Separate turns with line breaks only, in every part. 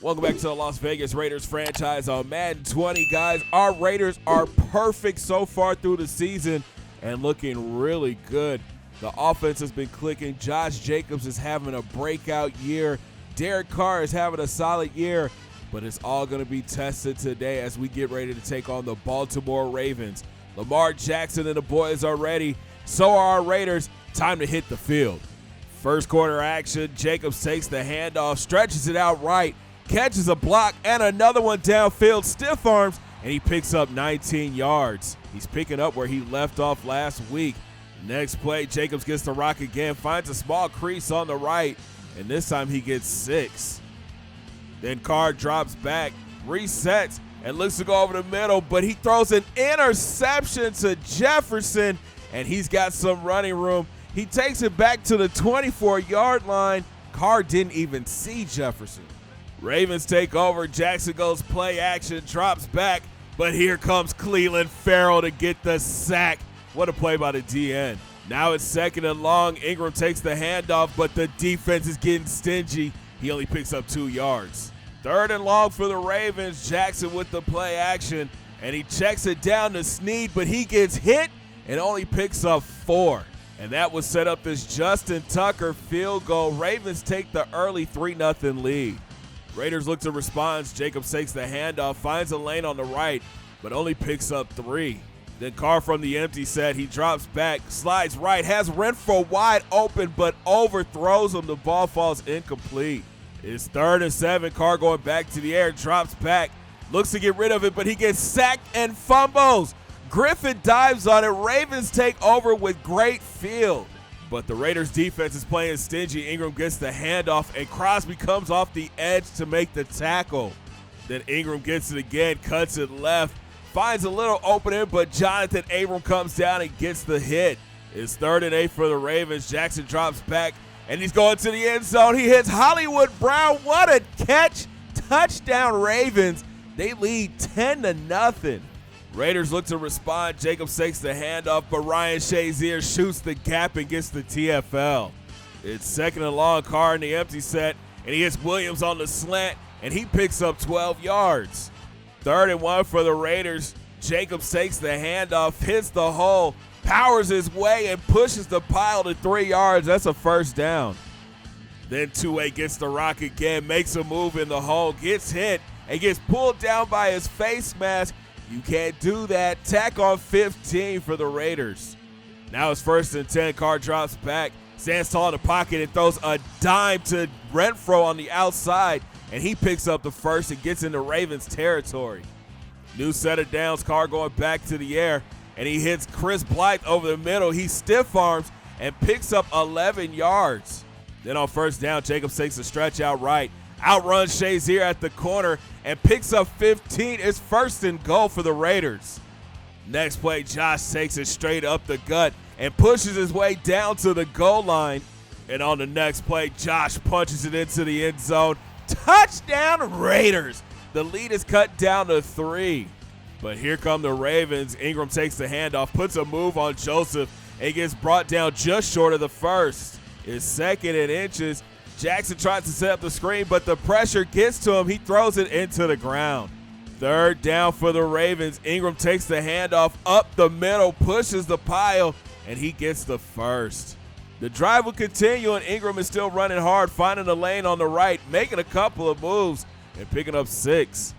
Welcome back to the Las Vegas Raiders franchise on Madden 20, guys. Our Raiders are perfect so far through the season and looking really good. The offense has been clicking. Josh Jacobs is having a breakout year. Derek Carr is having a solid year, but it's all going to be tested today as we get ready to take on the Baltimore Ravens. Lamar Jackson and the boys are ready. So are our Raiders. Time to hit the field. First quarter action. Jacobs takes the handoff, stretches it out right, catches a block and another one downfield, stiff arms, and he picks up 19 yards. He's picking up where he left off last week. Next play, Jacobs gets the rock again, finds a small crease on the right, and this time he gets 6. Then Carr drops back, resets, and looks to go over the middle, but he throws an interception to Jefferson, and he's got some running room. He takes it back to the 24-yard line. Carr didn't even see Jefferson. Ravens take over. Jackson goes play action, drops back, but here comes Cleveland Farrell to get the sack. What a play by the DN. Now it's 2nd and long. Ingram takes the handoff, but the defense is getting stingy. He only picks up 2 yards. 3rd and long for the Ravens. Jackson with the play action, and he checks it down to Snead, but he gets hit and only picks up 4. And that would set up this Justin Tucker field goal. Ravens take the early 3-0 lead. Raiders look to respond. Jacobs takes the handoff, finds a lane on the right, but only picks up 3. Then Carr from the empty set. He drops back, slides right, has Renfro wide open, but overthrows him. The ball falls incomplete. It's 3rd and 7. Carr going back to the air, drops back, looks to get rid of it, but he gets sacked and fumbles. Griffin dives on it. Ravens take over with great field. But the Raiders defense is playing stingy. Ingram gets the handoff, and Crosby comes off the edge to make the tackle. Then Ingram gets it again, cuts it left, finds a little opening, but Jonathan Abram comes down and gets the hit. It's 3rd and 8 for the Ravens. Jackson drops back, and he's going to the end zone. He hits Hollywood Brown. What a catch. Touchdown Ravens. They lead 10-0. Raiders look to respond. Jacobs takes the handoff, but Ryan Shazier shoots the gap and gets the TFL. It's 2nd and long. Carr in the empty set, and he hits Williams on the slant, and he picks up 12 yards. 3rd and 1 for the Raiders. Jacobs takes the handoff, hits the hole, powers his way, and pushes the pile to 3 yards. That's a first down. Then Two-Way gets the rock again, makes a move in the hole, gets hit, and gets pulled down by his face mask. You can't do that. Tack on 15 for the Raiders. Now it's 1st and 10. Carr drops back, stands tall in the pocket, and throws a dime to Renfro on the outside, and he picks up the first and gets into Ravens territory. New set of downs. Carr going back to the air, and he hits Chris Blythe over the middle. He stiff arms and picks up 11 yards. Then on 1st down, Jacobs takes a stretch out right, outruns Shazier at the corner, and picks up 15. It's 1st and goal for the Raiders. Next play, Josh takes it straight up the gut and pushes his way down to the goal line. And on the next play, Josh punches it into the end zone. Touchdown Raiders. The lead is cut down to 3. But here come the Ravens. Ingram takes the handoff, puts a move on Joseph, and gets brought down just short of the first. It's 2nd and inches. Jackson tries to set up the screen, but the pressure gets to him. He throws it into the ground. 3rd down for the Ravens. Ingram takes the handoff up the middle, pushes the pile, and he gets the first. The drive will continue, and Ingram is still running hard, finding a lane on the right, making a couple of moves, and picking up 6.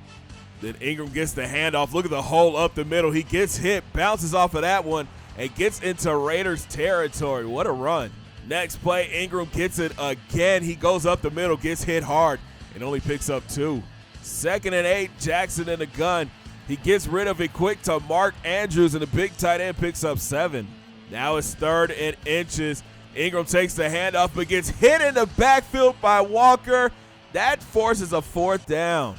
Then Ingram gets the handoff. Look at the hole up the middle. He gets hit, bounces off of that one, and gets into Raiders territory. What a run. Next play, Ingram gets it again. He goes up the middle, gets hit hard, and only picks up 2. 2nd and 8, Jackson in the gun. He gets rid of it quick to Mark Andrews, and the big tight end picks up 7. Now it's 3rd and inches. Ingram takes the handoff, but gets hit in the backfield by Walker. That forces a 4th down.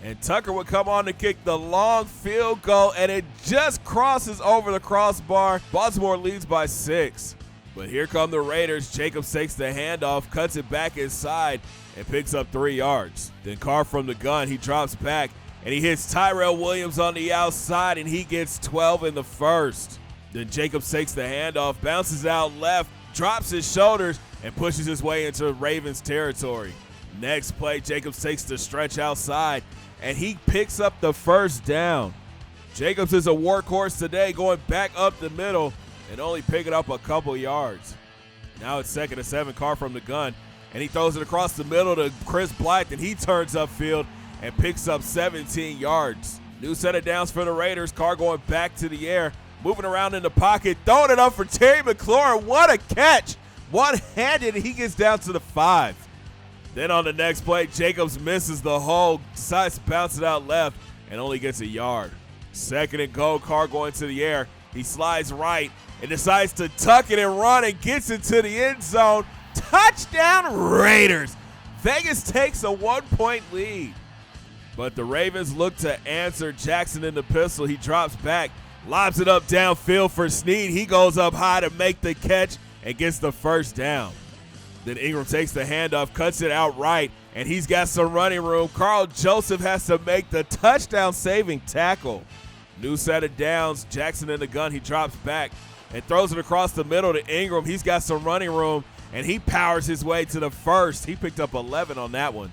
And Tucker would come on to kick the long field goal, and it just crosses over the crossbar. Baltimore leads by 6. But here come the Raiders. Jacobs takes the handoff, cuts it back inside, and picks up 3 yards. Then Carr from the gun. He drops back, and he hits Tyrell Williams on the outside, and he gets 12 in the first. Then Jacobs takes the handoff, bounces out left, drops his shoulders, and pushes his way into Ravens territory. Next play, Jacobs takes the stretch outside, and he picks up the first down. Jacobs is a workhorse today, going back up the middle and only picking up a couple yards. Now it's 2nd and 7, Carr from the gun, and he throws it across the middle to Chris Blythe, and he turns upfield and picks up 17 yards. New set of downs for the Raiders. Carr going back to the air, moving around in the pocket, throwing it up for Terry McLaurin. What a catch! One-handed, and he gets down to the 5. Then on the next play, Jacobs misses the hole, decides to bounce it out left, and only gets a yard. 2nd and goal, Carr going to the air. He slides right and decides to tuck it and run and gets into the end zone. Touchdown Raiders! Vegas takes a 1-point lead. But the Ravens look to answer. Jackson in the pistol. He drops back, lobs it up downfield for Snead. He goes up high to make the catch and gets the first down. Then Ingram takes the handoff, cuts it out right, and he's got some running room. Carl Joseph has to make the touchdown-saving tackle. New set of downs. Jackson in the gun. He drops back and throws it across the middle to Ingram. He's got some running room, and he powers his way to the first. He picked up 11 on that one.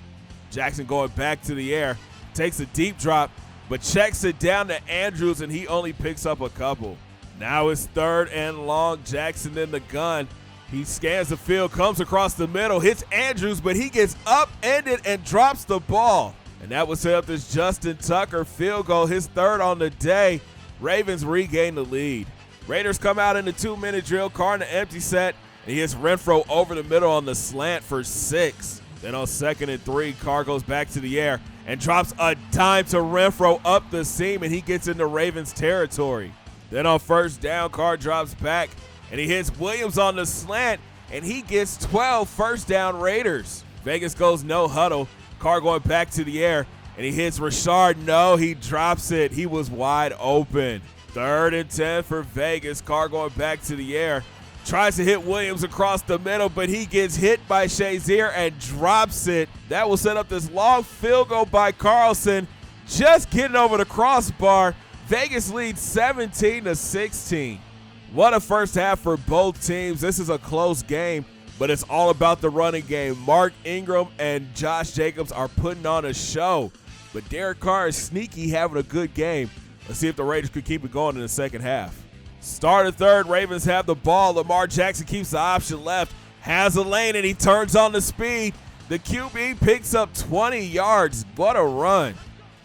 Jackson going back to the air, takes a deep drop, but checks it down to Andrews, and he only picks up a couple. Now it's 3rd and long. Jackson in the gun. He scans the field, comes across the middle, hits Andrews, but he gets upended and drops the ball. And that will set up this Justin Tucker field goal, his 3rd on the day. Ravens regain the lead. Raiders come out in the 2-minute drill. Carr in the empty set, and he hits Renfro over the middle on the slant for 6. Then on 2nd and 3, Carr goes back to the air and drops a dime to Renfro up the seam, and he gets into Ravens territory. Then on 1st down, Carr drops back, and he hits Williams on the slant, and he gets 12 first down Raiders. Vegas goes no huddle. Carr going back to the air, and he hits Rashard. No, he drops it. He was wide open. 3rd and 10 for Vegas. Carr going back to the air. Tries to hit Williams across the middle, but he gets hit by Shazier and drops it. That will set up this long field goal by Carlson. Just getting over the crossbar. Vegas leads 17-16. What a first half for both teams. This is a close game, but it's all about the running game. Mark Ingram and Josh Jacobs are putting on a show, but Derek Carr is sneaky, having a good game. Let's see if the Raiders could keep it going in the second half. Start of 3rd, Ravens have the ball. Lamar Jackson keeps the option left, has a lane, and he turns on the speed. The QB picks up 20 yards. What a run.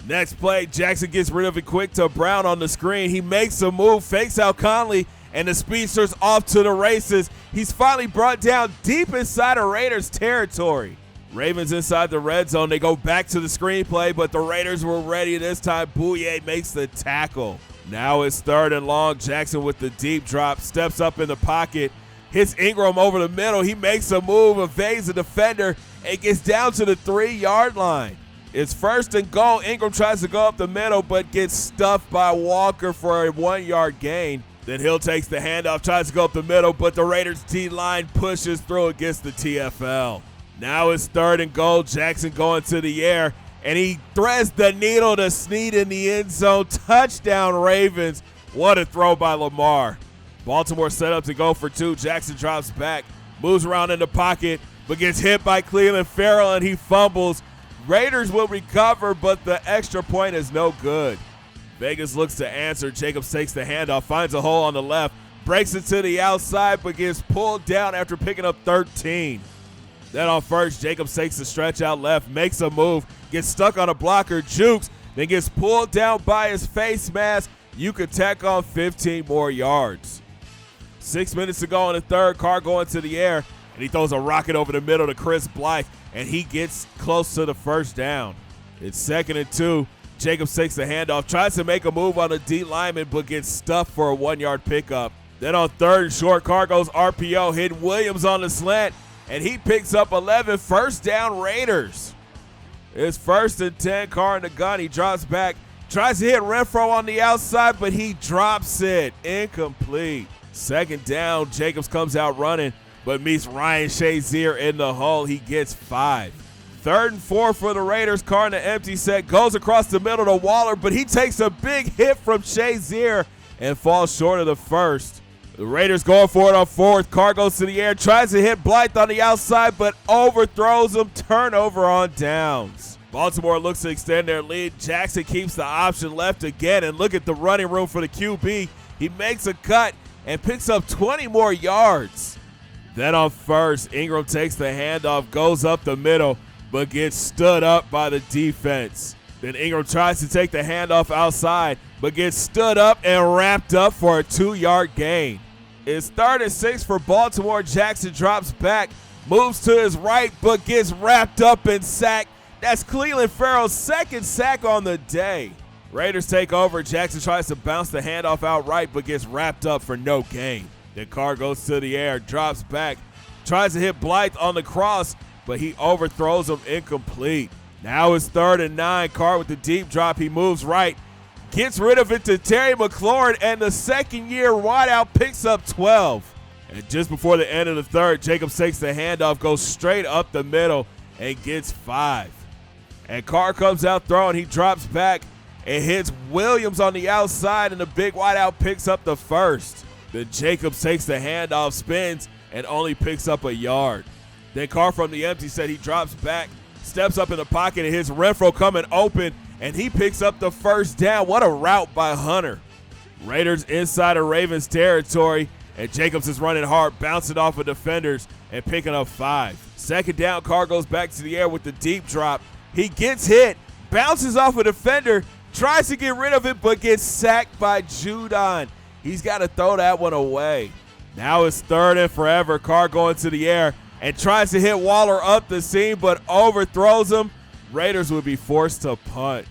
Next play, Jackson gets rid of it quick to Brown on the screen. He makes a move, fakes out Conley, and the speedster's off to the races. He's finally brought down deep inside of Raiders territory. Ravens inside the red zone. They go back to the screenplay, but the Raiders were ready this time. Bouye makes the tackle. Now it's 3rd and long. Jackson with the deep drop, steps up in the pocket, hits Ingram over the middle. He makes a move, evades the defender, and gets down to the 3-yard line. It's 1st and goal. Ingram tries to go up the middle, but gets stuffed by Walker for a 1-yard gain. Then Hill takes the handoff, tries to go up the middle, but the Raiders D-line pushes through against the TFL. Now it's 3rd and goal. Jackson going to the air, and he threads the needle to Snead in the end zone. Touchdown Ravens. What a throw by Lamar. Baltimore set up to go for 2. Jackson drops back, moves around in the pocket, but gets hit by Cleveland Farrell, and he fumbles. Raiders will recover, but the extra point is no good. Vegas looks to answer. Jacobs takes the handoff, finds a hole on the left, breaks it to the outside, but gets pulled down after picking up 13. Then on 1st, Jacobs takes the stretch out left, makes a move, gets stuck on a blocker, jukes, then gets pulled down by his face mask. You could tack on 15 more yards. 6 minutes to go in the 3rd. Carr going to the air, and he throws a rocket over the middle to Chris Blythe, and he gets close to the 1st down. It's 2nd and 2. Jacobs takes the handoff, tries to make a move on a D lineman, but gets stuffed for a 1-yard pickup. Then on 3rd and short, Carr goes RPO, hitting Williams on the slant, and he picks up 11. First down Raiders. It's 1st and 10. Carr in the gun. He drops back, tries to hit Renfro on the outside, but he drops it. Incomplete. 2nd down. Jacobs comes out running, but meets Ryan Shazier in the hole. He gets 5. 3rd and 4 for the Raiders. Carr in the empty set, goes across the middle to Waller, but he takes a big hit from Shazier and falls short of the first. The Raiders going for it on fourth. Carr goes to the air, tries to hit Blythe on the outside, but overthrows him. Turnover on downs. Baltimore looks to extend their lead. Jackson keeps the option left again, and look at the running room for the QB. He makes a cut and picks up 20 more yards. Then on first, Ingram takes the handoff, goes up the middle, but gets stood up by the defense. Then Ingram tries to take the handoff outside, but gets stood up and wrapped up for a 2-yard gain. It's 3rd and 6 for Baltimore. Jackson drops back, moves to his right, but gets wrapped up and sacked. That's Clelin Ferrell's 2nd sack on the day. Raiders take over. Jackson tries to bounce the handoff outright, but gets wrapped up for no gain. Then Carr goes to the air, drops back, tries to hit Blythe on the cross, but he overthrows him incomplete. Now it's 3rd and 9. Carr with the deep drop. He moves right, gets rid of it to Terry McLaurin, and the second-year wideout picks up 12. And just before the end of the third, Jacobs takes the handoff, goes straight up the middle, and gets 5. And Carr comes out throwing. He drops back and hits Williams on the outside, and the big wideout picks up the first. Then Jacobs takes the handoff, spins, and only picks up a yard. Then Carr from the empty set, he drops back, steps up in the pocket, and hits Renfro coming open, and he picks up the first down. What a route by Hunter. Raiders inside of Ravens territory, and Jacobs is running hard, bouncing off of defenders and picking up 5. 2nd down, Carr goes back to the air with the deep drop. He gets hit, bounces off a defender, tries to get rid of it, but gets sacked by Judon. He's got to throw that one away. Now it's 3rd and forever. Carr going to the air and tries to hit Waller up the seam, but overthrows him. Raiders would be forced to punt.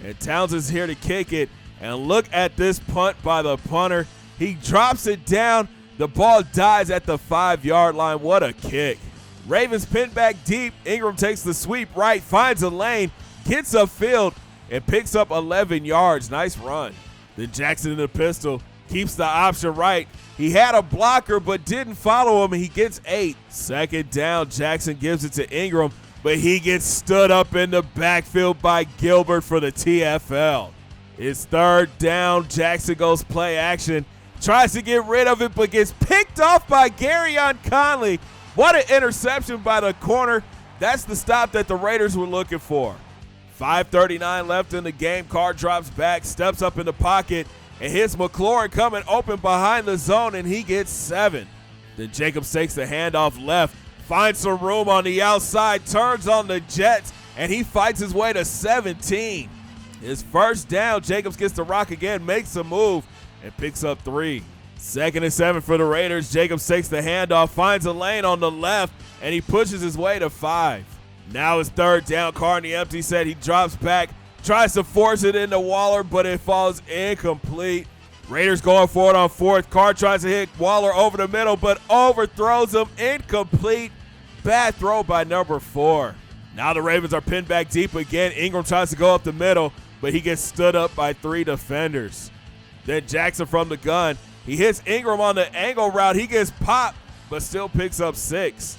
And Townsend's here to kick it. And look at this punt by the punter. He drops it down. The ball dies at the 5-yard line. What a kick. Ravens pin back deep. Ingram takes the sweep right, finds a lane, gets upfield, and picks up 11 yards. Nice run. Then Jackson in the pistol keeps the option right. He had a blocker but didn't follow him. He gets 8. 2nd down, Jackson gives it to Ingram, but he gets stood up in the backfield by Gilbert for the TFL. It's 3rd down. Jackson goes play action, tries to get rid of it, but gets picked off by Garyon Conley. What an interception by the corner. That's the stop that the Raiders were looking for. 5:39 left in the game. Carr drops back, steps up in the pocket, and hits McLaurin coming open behind the zone, and he gets 7. Then Jacobs takes the handoff left, finds some room on the outside, turns on the Jets, and he fights his way to 17. His 1st down, Jacobs gets the rock again, makes a move, and picks up 3. 2nd and 7 for the Raiders. Jacobs takes the handoff, finds a lane on the left, and he pushes his way to 5. Now it's 3rd down. Carr in the empty set. He drops back, tries to force it into Waller, but it falls incomplete. Raiders going for it on 4th. Carr tries to hit Waller over the middle, but overthrows him. Incomplete. Bad throw by number 4. Now the Ravens are pinned back deep again. Ingram tries to go up the middle, but he gets stood up by 3 defenders. Then Jackson from the gun. He hits Ingram on the angle route. He gets popped, but still picks up 6.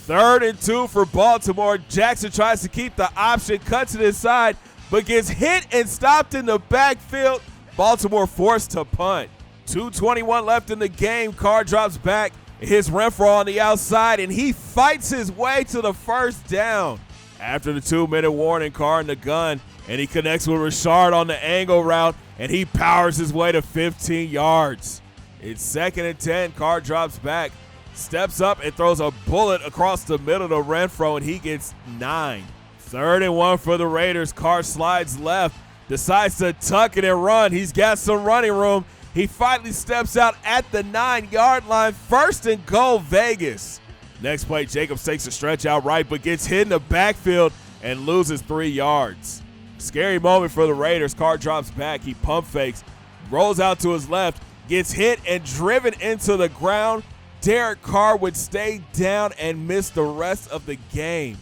3rd and 2 for Baltimore. Jackson tries to keep the option, cuts it inside, but gets hit and stopped in the backfield. Baltimore forced to punt. 2:21 left in the game. Carr drops back, hits Renfro on the outside, and he fights his way to the 1st down. After the 2-minute warning, Carr in the gun, and he connects with Richard on the angle route, and he powers his way to 15 yards. It's 2nd and 10. Carr drops back, steps up, and throws a bullet across the middle to Renfro, and he gets 9. 3rd and 1 for the Raiders. Carr slides left, decides to tuck it and run. He's got some running room. He finally steps out at the 9-yard line. 1st and goal, Vegas. Next play, Jacobs takes a stretch out right, but gets hit in the backfield and loses 3 yards. Scary moment for the Raiders. Carr drops back. He pump fakes, rolls out to his left, gets hit and driven into the ground. Derek Carr would stay down and miss the rest of the game.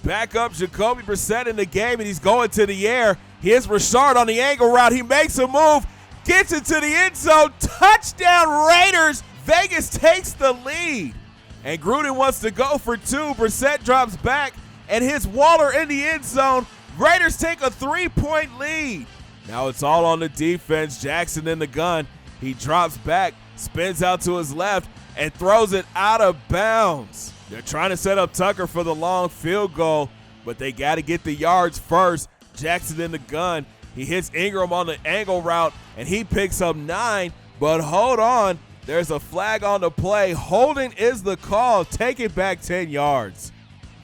Back up Jacoby Brissett in the game, and he's going to the air. Here's Richard on the angle route. He makes a move, gets it to the end zone. Touchdown Raiders. Vegas takes the lead. And Gruden wants to go for 2. Brissett drops back and hits Waller in the end zone. Raiders take a 3-point lead. Now it's all on the defense. Jackson in the gun. He drops back, spins out to his left, and throws it out of bounds. They're trying to set up Tucker for the long field goal, but they got to get the yards first. Jackson in the gun. He hits Ingram on the angle route, and he picks up 9, but hold on. There's a flag on the play. Holding is the call. Take it back 10 yards.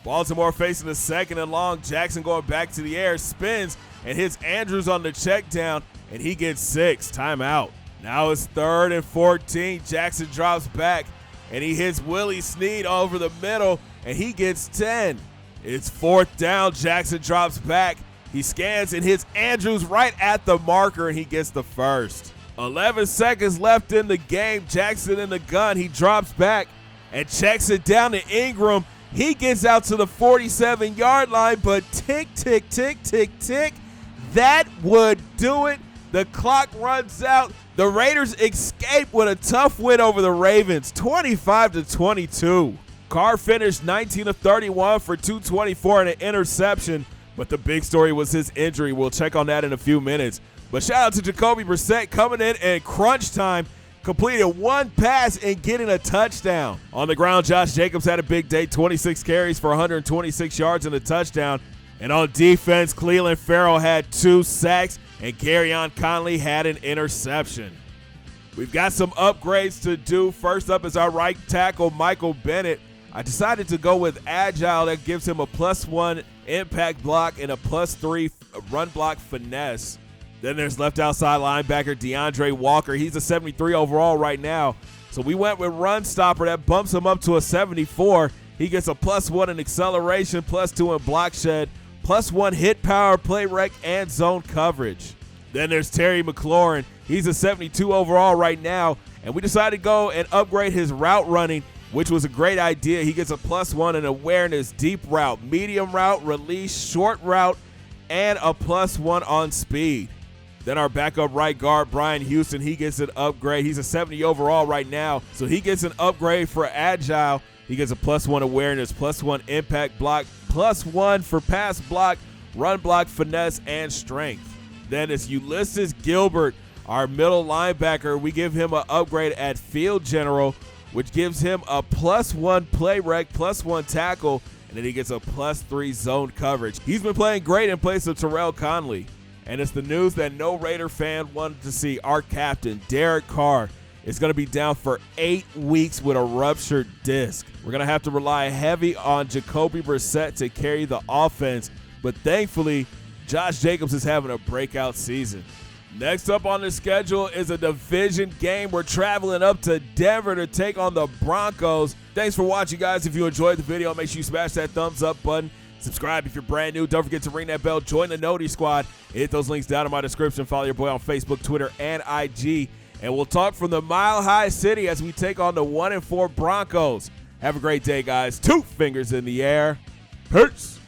Baltimore facing the second and long. Jackson going back to the air, spins, and hits Andrews on the check down, and he gets 6. Timeout. Now it's 3rd and 14. Jackson drops back, and he hits Willie Snead over the middle, and he gets 10. It's 4th down. Jackson drops back. He scans and hits Andrews right at the marker, and he gets the first. 11 seconds left in the game. Jackson in the gun. He drops back and checks it down to Ingram. He gets out to the 47-yard line, but tick, tick, tick, tick, tick. That would do it. The clock runs out. The Raiders escape with a tough win over the Ravens, 25-22. Carr finished 19 of 31 for 224 and an interception, but the big story was his injury. We'll check on that in a few minutes. But shout out to Jacoby Brissett coming in crunch time, completed 1 pass and getting a touchdown. On the ground, Josh Jacobs had a big day, 26 carries for 126 yards and a touchdown. And on defense, Cleveland Farrell had 2 sacks, and Garyon Conley had an interception. We've got some upgrades to do. First up is our right tackle, Michael Bennett. I decided to go with Agile. That gives him a +1 impact block and a +3 run block finesse. Then there's left outside linebacker DeAndre Walker. He's a 73 overall right now. So we went with run stopper. That bumps him up to a 74. He gets a +1 in acceleration, +2 in block shed, +1 hit power, play rec, and zone coverage. Then there's Terry McLaurin. He's a 72 overall right now. And we decided to go and upgrade his route running, which was a great idea. He gets a +1 in awareness, deep route, medium route, release, short route, and a +1 on speed. Then our backup right guard, Brian Houston, he gets an upgrade. He's a 70 overall right now, so he gets an upgrade for Agile. He gets a +1 awareness, +1 impact block, +1 for pass block, run block, finesse, and strength. Then it's Ulysses Gilbert, our middle linebacker. We give him an upgrade at field general, which gives him a +1 play rec, +1 tackle, and then he gets a +3 zone coverage. He's been playing great in place of Terrell Conley. And it's the news that no Raider fan wanted to see. Our captain, Derek Carr, is going to be down for 8 weeks with a ruptured disc. We're going to have to rely heavy on Jacoby Brissett to carry the offense, but thankfully, Josh Jacobs is having a breakout season. Next up on the schedule is a division game. We're traveling up to Denver to take on the Broncos. Thanks for watching, guys. If you enjoyed the video, make sure you smash that thumbs up button. Subscribe if you're brand new. Don't forget to ring that bell. Join the Noti Squad. Hit those links down in my description. Follow your boy on Facebook, Twitter, and IG. And we'll talk from the Mile High City as we take on the 1-4 Broncos. Have a great day, guys. 2 fingers in the air. Peace.